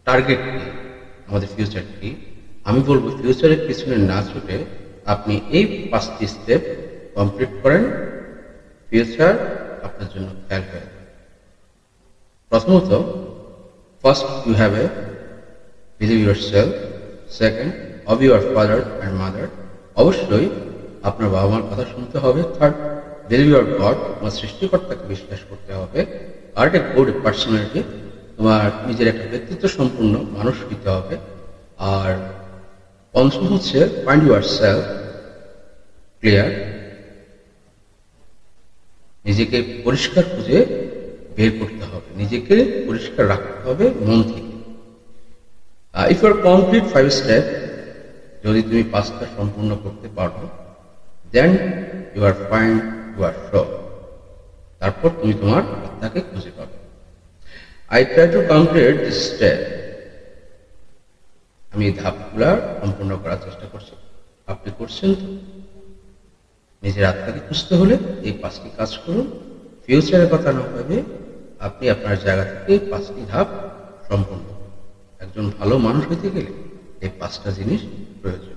Target কি, আমাদের future কি, আমি বলবো ফিউচারের পিছনে না ছুটে আপনি এই 5টি স্টেপ কমপ্লিট করেন, ফিউচার আপনার জন্য খেয়াল হয়ে যাবে। প্রথমত, first you have a believe your self. Second, of your father and mother, অবশ্যই আপনার বাবা মার কথা শুনতে হবে। থার্ড, বিলিভ ইউর গড, তোমার সৃষ্টিকর্তাকে বিশ্বাস করতে হবে। আর একটা গুড পার্সোনালিটি, তোমার নিজের একটা ব্যক্তিত্ব সম্পূর্ণ মানুষ হইতে হবে। আর পঞ্চম হচ্ছে ফাইন্ড ইউর সেলফ ক্লিয়ার, নিজেকে পরিষ্কার খুঁজে বের করতে হবে, নিজেকে পরিষ্কার রাখতে হবে মন থেকে। ইফ ইউর কমপ্লিট 5 স্টেপ, যদি তুমি 5টা সম্পূর্ণ করতে পারো, then you are fine, you are sure, তারপর তুমি তোমার আত্মাকে খুঁজে পাবে। I try to complete this step, আমি এই ধাপগুলা সম্পূর্ণ করার চেষ্টা করছি। আপনি করছেন তো? নিজের আত্মাকে খুঁজতে হলে এই 5টি কাজ করুন। ফিউচারের কথা না ভাবে আপনি আপনার জায়গা থেকে 5টি ধাপ সম্পূর্ণ করুন। একজন ভালো মানুষ হইতে গেলে এই 5টা জিনিস প্রয়োজন।